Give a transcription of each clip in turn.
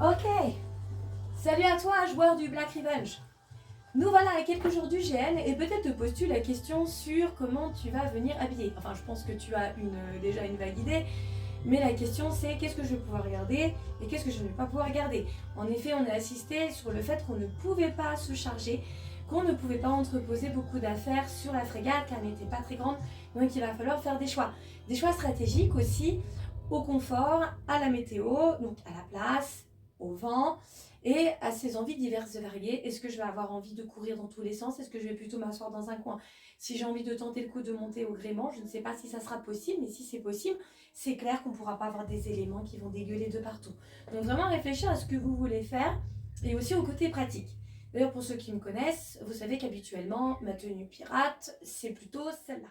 Ok, salut à toi, joueur du Black Revenge. Nous voilà à quelques jours du GN et peut-être te poses-tu la question sur comment tu vas venir habiller. Enfin, je pense que tu as déjà une vague idée, mais la question c'est qu'est-ce que je vais pouvoir regarder et qu'est-ce que je ne vais pas pouvoir regarder. En effet, on a assisté sur le fait qu'on ne pouvait pas se charger, qu'on ne pouvait pas entreposer beaucoup d'affaires sur la frégate car elle n'était pas très grande, donc il va falloir faire des choix. Des choix stratégiques aussi, au confort, à la météo, donc à la place, au vent et à ses envies diverses et variées. Est-ce que je vais avoir envie de courir dans tous les sens? Est-ce que je vais plutôt m'asseoir dans un coin? Si j'ai envie de tenter le coup de monter au gréement, je ne sais pas si ça sera possible, mais si c'est possible, c'est clair qu'on ne pourra pas avoir des éléments qui vont dégueuler de partout. Donc vraiment réfléchir à ce que vous voulez faire et aussi au côté pratique. D'ailleurs, pour ceux qui me connaissent, vous savez qu'habituellement, ma tenue pirate, c'est plutôt celle-là.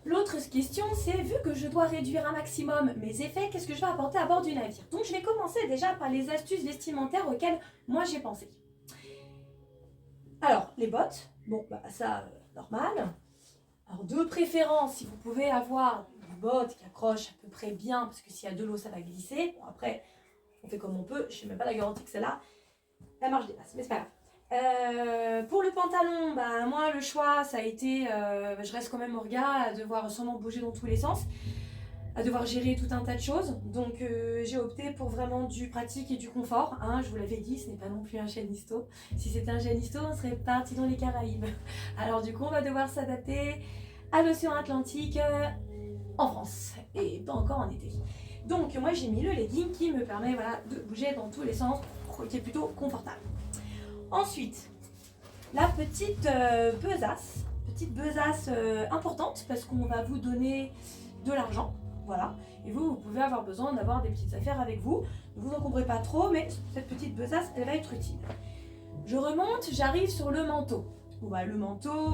L'autre question, c'est vu que je dois réduire un maximum mes effets, qu'est-ce que je vais apporter à bord du navire? Donc je vais commencer déjà par les astuces vestimentaires auxquelles moi j'ai pensé. Alors, les bottes, bon, bah ça, normal. Alors, de préférence, si vous pouvez avoir des bottes qui accrochent à peu près bien, parce que s'il y a de l'eau, ça va glisser. Bon, après, on fait comme on peut. Je n'ai même pas la garantie que celle-là, elle marche des masses, mais c'est pas grave. Pour le pantalon, bah, moi le choix ça a été, je reste quand même au regard à devoir sûrement bouger dans tous les sens, à devoir gérer tout un tas de choses. Donc j'ai opté pour vraiment du pratique et du confort. Hein, je vous l'avais dit, ce n'est pas non plus un Chanisto. Si c'était un Chanisto, on serait parti dans les Caraïbes. Alors du coup, on va devoir s'adapter à l'océan Atlantique en France et pas encore en été. Donc moi j'ai mis le legging qui me permet voilà, de bouger dans tous les sens, qui est plutôt confortable. Ensuite, la petite besace importante parce qu'on va vous donner de l'argent, voilà. Et vous pouvez avoir besoin d'avoir des petites affaires avec vous. Ne vous encombrez pas trop, mais cette petite besace, elle va être utile. Je remonte, j'arrive sur le manteau. Bon, bah, le manteau,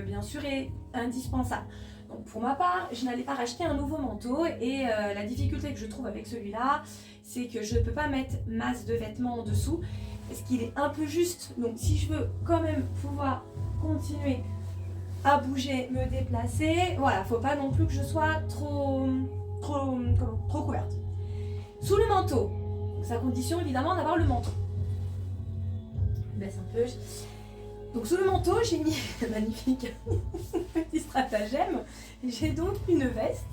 bien sûr, est indispensable. Donc pour ma part, je n'allais pas racheter un nouveau manteau et la difficulté que je trouve avec celui-là, c'est que je ne peux pas mettre masse de vêtements en dessous parce qu'il est un peu juste. Donc si je veux quand même pouvoir continuer à bouger, me déplacer, voilà, faut pas non plus que je sois trop couverte. Sous le manteau, c'est à condition évidemment d'avoir le manteau. Je baisse un peu. Donc sous le manteau, j'ai mis magnifique petit stratagème. J'ai donc une veste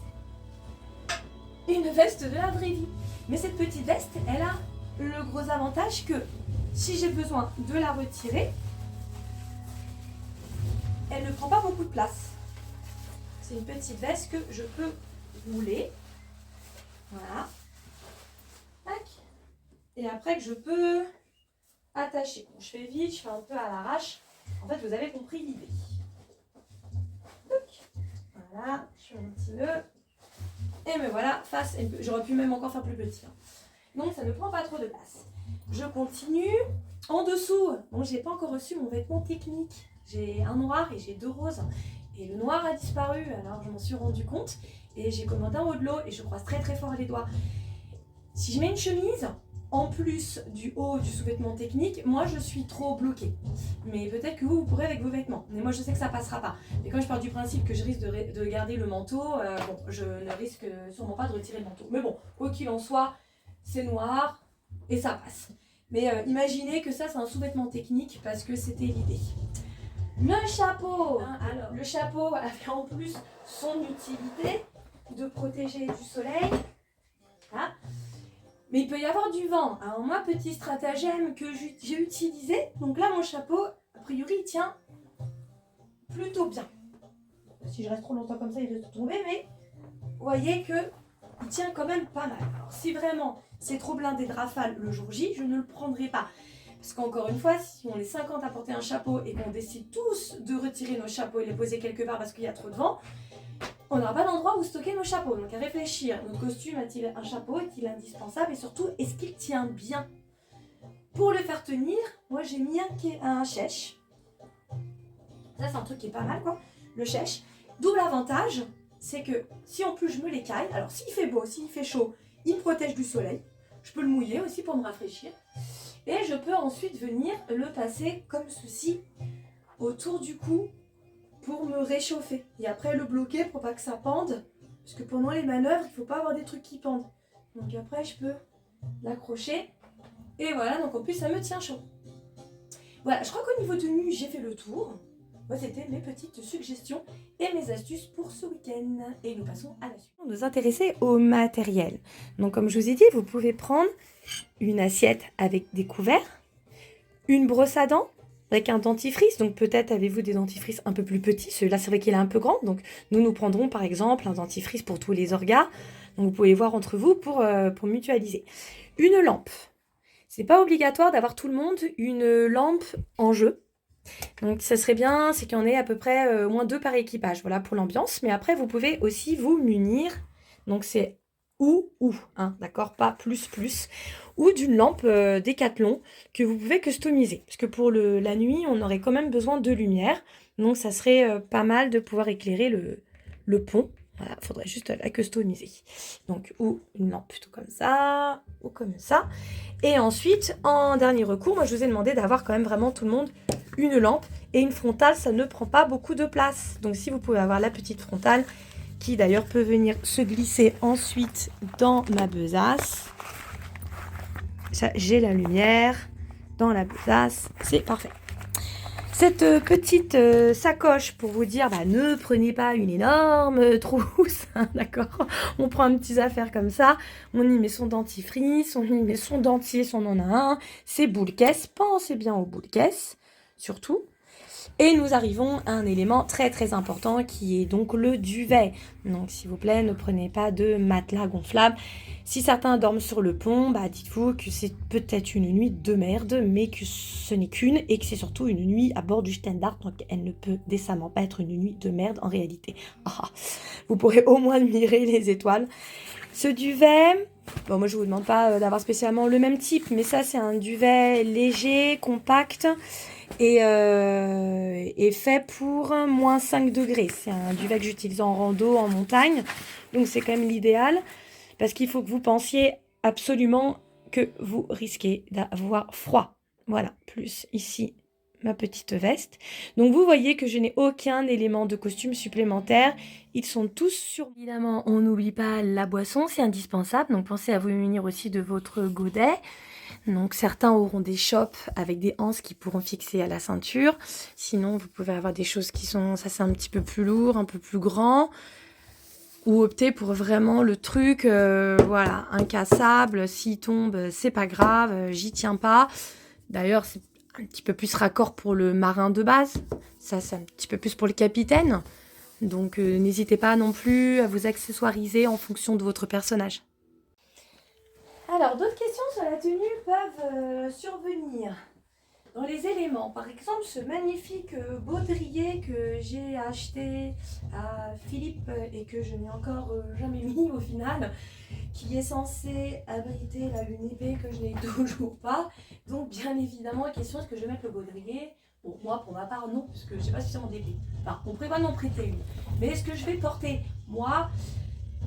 de la vraie vie. Mais cette petite veste, elle a le gros avantage que si j'ai besoin de la retirer, elle ne prend pas beaucoup de place. C'est une petite veste que je peux rouler. Voilà. Tac. Et après que je peux attacher. Bon, je fais vite, je fais un peu à l'arrache. En fait, vous avez compris l'idée. Voilà, je fais un petit nœud. Et me voilà face. J'aurais pu même encore faire plus petit. Donc ça ne prend pas trop de place. Je continue. En dessous, bon, j'ai pas encore reçu mon vêtement technique. J'ai un noir et j'ai deux roses. Et le noir a disparu, alors je m'en suis rendu compte. Et j'ai commandé un haut de l'eau et je croise très très fort les doigts. Si je mets une chemise, en plus du haut du sous-vêtement technique, moi je suis trop bloquée. Mais peut-être que vous pourrez avec vos vêtements. Mais moi je sais que ça passera pas. Mais quand je pars du principe que je risque de garder le manteau, bon, je ne risque sûrement pas de retirer le manteau. Mais bon, quoi qu'il en soit, c'est noir et ça passe. Mais imaginez que ça c'est un sous-vêtement technique parce que c'était l'idée. Le chapeau, alors le chapeau avait en plus son utilité de protéger du soleil. Hein. Mais il peut y avoir du vent. Alors moi, petit stratagème que j'ai utilisé, donc là mon chapeau, a priori il tient plutôt bien. Si je reste trop longtemps comme ça, il risque de tomber, mais vous voyez que il tient quand même pas mal. Alors si vraiment c'est trop blindé de rafale le jour J, je ne le prendrai pas. Parce qu'encore une fois, si on est 50 à porter un chapeau et qu'on décide tous de retirer nos chapeaux et les poser quelque part parce qu'il y a trop de vent, on n'aura pas d'endroit où stocker nos chapeaux. Donc à réfléchir, notre costume a-t-il un chapeau, est-il indispensable et surtout, est-ce qu'il tient bien? Pour le faire tenir, moi j'ai mis un chèche. Ça c'est un truc qui est pas mal quoi, le chèche. Double avantage, c'est que si en plus je me l'écaille, alors s'il fait beau, s'il fait chaud, il me protège du soleil. Je peux le mouiller aussi pour me rafraîchir. Et je peux ensuite venir le passer comme ceci autour du cou pour me réchauffer. Et après le bloquer pour pas que ça pende. Parce que pendant les manœuvres, il ne faut pas avoir des trucs qui pendent. Donc après, je peux l'accrocher. Et voilà, donc en plus, ça me tient chaud. Voilà, je crois qu'au niveau tenue, j'ai fait le tour. Moi, c'était mes petites suggestions et mes astuces pour ce week-end. Et nous passons à la suite. On nous intéresser au matériel. Donc comme je vous ai dit, vous pouvez prendre une assiette avec des couverts, une brosse à dents, avec un dentifrice. Donc peut-être avez-vous des dentifrices un peu plus petits. Celui-là, c'est vrai qu'il est un peu grand. Donc nous prendrons par exemple un dentifrice pour tous les orgas. Donc vous pouvez voir entre vous pour mutualiser. Une lampe. C'est pas obligatoire d'avoir tout le monde une lampe en jeu. Donc ça serait bien, c'est qu'il y en ait à peu près au moins 2 par équipage. Voilà pour l'ambiance. Mais après, vous pouvez aussi vous munir. Donc c'est ou, hein, d'accord, pas plus, ou d'une lampe Décathlon que vous pouvez customiser. Parce que pour la nuit, on aurait quand même besoin de lumière. Donc ça serait pas mal de pouvoir éclairer le pont. Voilà, il faudrait juste la customiser. Donc, ou une lampe plutôt comme ça, ou comme ça. Et ensuite, en dernier recours, moi je vous ai demandé d'avoir quand même vraiment tout le monde une lampe. Et une frontale, ça ne prend pas beaucoup de place. Donc si vous pouvez avoir la petite frontale, qui d'ailleurs peut venir se glisser ensuite dans ma besace. Ça, j'ai la lumière dans la besace, c'est parfait. Cette petite sacoche pour vous dire, ne prenez pas une énorme trousse, hein, d'accord. On prend une petite affaire comme ça, on y met son dentifrice, on y met son dentier si on en a un, ses boules caisses, pensez bien aux boules caisses, surtout. Et nous arrivons à un élément très très important qui est donc le duvet. Donc s'il vous plaît, ne prenez pas de matelas gonflable. Si certains dorment sur le pont, dites-vous que c'est peut-être une nuit de merde, mais que ce n'est qu'une et que c'est surtout une nuit à bord du Stendhal, donc elle ne peut décemment pas être une nuit de merde en réalité. Vous pourrez au moins admirer les étoiles. Ce duvet, bon moi je vous demande pas d'avoir spécialement le même type, mais ça c'est un duvet léger, compact, et fait pour moins 5 degrés. C'est un duvet que j'utilise en rando, en montagne. Donc c'est quand même l'idéal. Parce qu'il faut que vous pensiez absolument que vous risquez d'avoir froid. Voilà, plus ici ma petite veste. Donc vous voyez que je n'ai aucun élément de costume supplémentaire. Ils sont tous sur... Évidemment, on n'oublie pas la boisson, c'est indispensable. Donc pensez à vous munir aussi de votre godet. Donc certains auront des chopes avec des anses qui pourront fixer à la ceinture. Sinon, vous pouvez avoir des choses qui sont, ça c'est un petit peu plus lourd, un peu plus grand. Ou opter pour vraiment le truc, voilà, incassable. S'il tombe, c'est pas grave, j'y tiens pas. D'ailleurs, c'est un petit peu plus raccord pour le marin de base. Ça, c'est un petit peu plus pour le capitaine. Donc, n'hésitez pas non plus à vous accessoiriser en fonction de votre personnage. Alors, d'autres questions sur la tenue peuvent survenir dans les éléments. Par exemple, ce magnifique baudrier que j'ai acheté à Philippe et que je n'ai encore jamais mis au final, qui est censé abriter la lune épée que je n'ai toujours pas. Donc, bien évidemment, la question est-ce que je vais mettre le baudrier? Bon, moi, pour ma part, non, parce que je ne sais pas si c'est en débit. Enfin, on prévoit de m'en prêter une. Mais est-ce que je vais porter? Moi,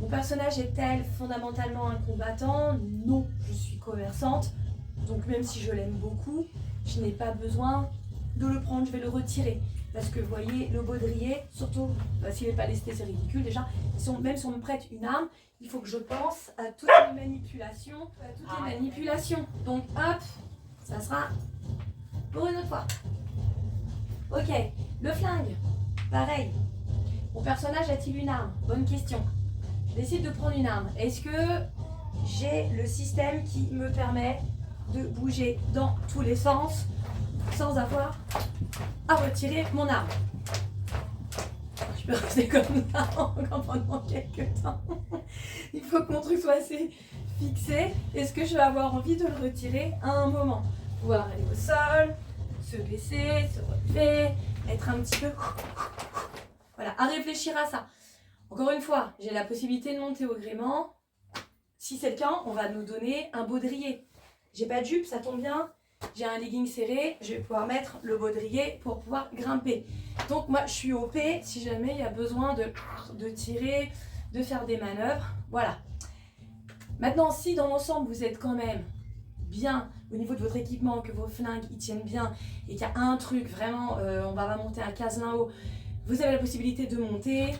mon personnage est-elle fondamentalement un combattant? Non, je suis commerçante. Donc même si je l'aime beaucoup, je n'ai pas besoin de le prendre, je vais le retirer. Parce que vous voyez, le baudrier, surtout, s'il n'est pas lesté, c'est ridicule déjà. Même si on me prête une arme, il faut que je pense à toutes les manipulations. Donc hop, ça sera pour une autre fois. Ok, le flingue, pareil. Mon personnage a-t-il une arme? Bonne question. Je décide de prendre une arme. Est-ce que j'ai le système qui me permet de bouger dans tous les sens sans avoir à retirer mon arme? Je peux rester comme ça encore pendant quelques temps. Il faut que mon truc soit assez fixé. Est-ce que je vais avoir envie de le retirer à un moment? Pouvoir aller au sol, se baisser, se relever, être un petit peu... Voilà, à réfléchir à ça. Encore une fois, j'ai la possibilité de monter au gréement. Si c'est le cas, on va nous donner un baudrier. J'ai pas de jupe, ça tombe bien. J'ai un legging serré, je vais pouvoir mettre le baudrier pour pouvoir grimper. Donc moi, je suis OP si jamais il y a besoin de tirer, de faire des manœuvres. Voilà. Maintenant, si dans l'ensemble, vous êtes quand même bien au niveau de votre équipement, que vos flingues ils tiennent bien et qu'il y a un truc vraiment, on va monter un caselin haut, Vous avez la possibilité de monter,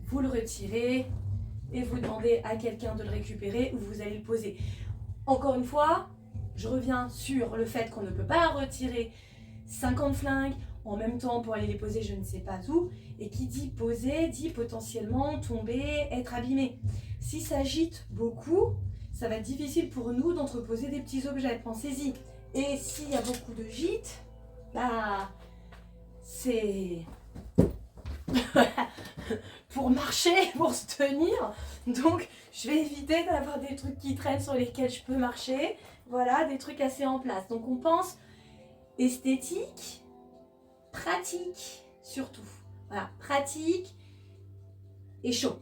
vous le retirez et vous demandez à quelqu'un de le récupérer ou vous allez le poser. Encore une fois, je reviens sur le fait qu'on ne peut pas retirer 50 flingues en même temps pour aller les poser je ne sais pas où. Et qui dit poser dit potentiellement tomber, être abîmé. Si ça agite beaucoup, ça va être difficile pour nous d'entreposer des petits objets, pensez-y. Et s'il y a beaucoup de gîtes, bah c'est pour marcher, pour se tenir. Donc je vais éviter d'avoir des trucs qui traînent sur lesquels je peux marcher. Voilà, des trucs assez en place. Donc on pense esthétique, pratique surtout. Voilà, pratique et chaud.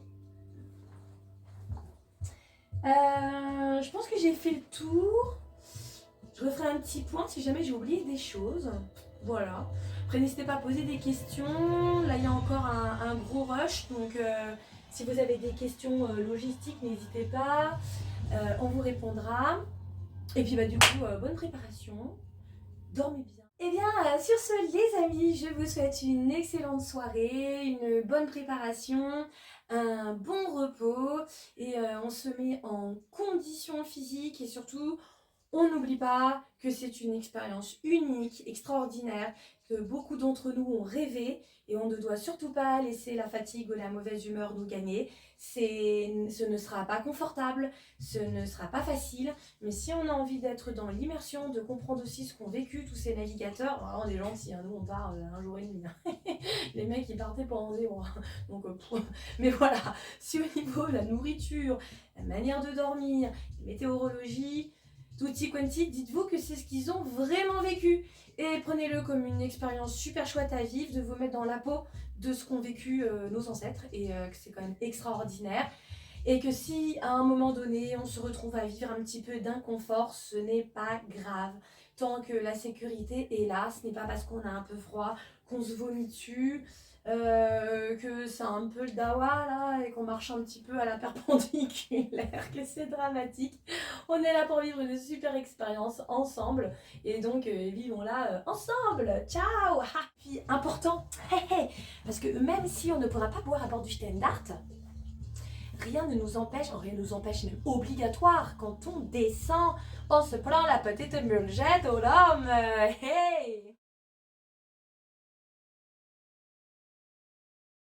Je pense que j'ai fait le tour. Je referai un petit point si jamais j'ai oublié des choses. Voilà. Après, n'hésitez pas à poser des questions. Là, il y a encore un gros rush. Donc, si vous avez des questions logistiques, n'hésitez pas. On vous répondra. Et puis, du coup, bonne préparation. Dormez bien. Et bien, sur ce, les amis, je vous souhaite une excellente soirée, une bonne préparation, un bon repos. Et on se met en condition physique et surtout, on n'oublie pas que c'est une expérience unique, extraordinaire, que beaucoup d'entre nous ont rêvé et on ne doit surtout pas laisser la fatigue ou la mauvaise humeur nous gagner. Ce ne sera pas confortable, ce ne sera pas facile, mais si on a envie d'être dans l'immersion, de comprendre aussi ce qu'ont vécu tous ces navigateurs, alors on est gentils, hein, nous on part un jour et demi. Les mecs ils partaient pendant 0. Donc, mais voilà, si au niveau de la nourriture, la manière de dormir, la météorologie, tutti quanti, dites-vous que c'est ce qu'ils ont vraiment vécu. Et prenez-le comme une expérience super chouette à vivre, de vous mettre dans la peau de ce qu'ont vécu nos ancêtres. Et que c'est quand même extraordinaire. Et que si à un moment donné, on se retrouve à vivre un petit peu d'inconfort, ce n'est pas grave. Tant que la sécurité est là, ce n'est pas parce qu'on a un peu froid, qu'on se vomit dessus, que c'est un peu le dawa là et qu'on marche un petit peu à la perpendiculaire, que c'est dramatique. On est là pour vivre une super expérience ensemble et donc vivons-la ensemble. Ciao. Puis important, parce que même si on ne pourra pas boire à bord du Stendhart, rien ne nous empêche, rien ne nous empêche même obligatoire quand on descend, on se prend la petite murgette au rhum. Hey.